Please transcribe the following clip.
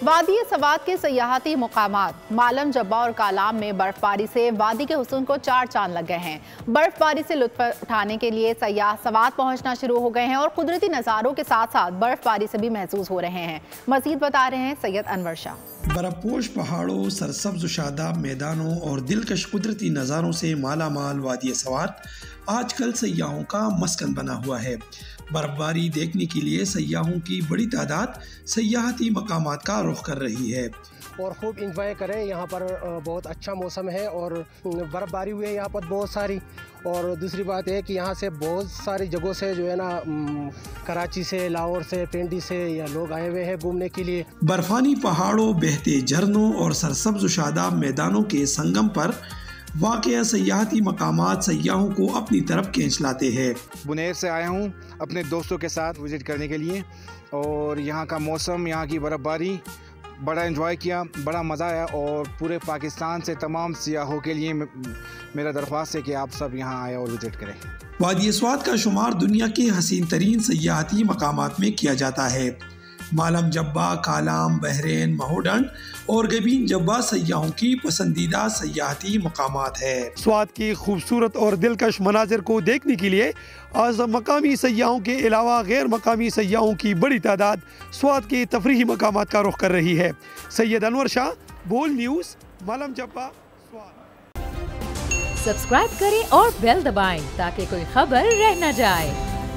وادی سوات کے سیاحتی مقامات مالم جبہ اور کالام میں برف باری سے وادی کے حسن کو چار چاند لگ گئے ہیں۔ برف باری سے لطف اٹھانے کے لیے سیاح سوات پہنچنا شروع ہو گئے ہیں اور قدرتی نظاروں کے ساتھ ساتھ برف باری سے بھی محسوس ہو رہے ہیں۔ مزید بتا رہے ہیں سید انور شاہ۔ برف پوش پہاڑوں، سرسبز و شاداب میدانوں اور دلکش قدرتی نظاروں سے مالا مال وادی سوات آج کل سیاحوں کا مسکن بنا ہوا ہے۔ برف باری دیکھنے کے لیے سیاحوں کی بڑی تعداد سیاحتی مقامات کا رخ کر رہی ہے اور خوب انجوائے کریں۔ یہاں پر بہت اچھا موسم ہے اور برف باری ہوئی ہے یہاں پر بہت ساری، اور دوسری بات ہے کہ یہاں سے بہت ساری جگہوں سے جو ہے نا کراچی سے، لاہور سے، پنڈی سے یا لوگ آئے ہوئے ہیں گھومنے کے لیے۔ برفانی پہاڑوں، بہتے جھرنوں اور سرسبز و شاداب میدانوں کے سنگم پر واقع سیاحتی مقامات سیاحوں کو اپنی طرف کھینچ لاتے ہیں۔ بنیر سے آیا ہوں اپنے دوستوں کے ساتھ وزٹ کرنے کے لیے، اور یہاں کا موسم، یہاں کی برف باری بڑا انجوائے کیا، بڑا مزہ آیا، اور پورے پاکستان سے تمام سیاحوں کے لیے میرا درخواست ہے کہ آپ سب یہاں آئے اور وزٹ کریں۔ وادی سوات کا شمار دنیا کے حسین ترین سیاحتی مقامات میں کیا جاتا ہے۔ مالم جبہ، کالام، بحرین، مہوڈنڈ اور گبین جبہ سیاحوں کی پسندیدہ سیاحتی مقامات ہے۔ سوات کی خوبصورت اور دلکش مناظر کو دیکھنے کے لیے آج مقامی سیاحوں کے علاوہ غیر مقامی سیاحوں کی بڑی تعداد سوات کے تفریحی مقامات کا رخ کر رہی ہے۔ سید انور شاہ، بول نیوز، مالم جبہ، سوات۔ سبسکرائب کریں اور بیل دبائیں تاکہ کوئی خبر رہ نہ جائے۔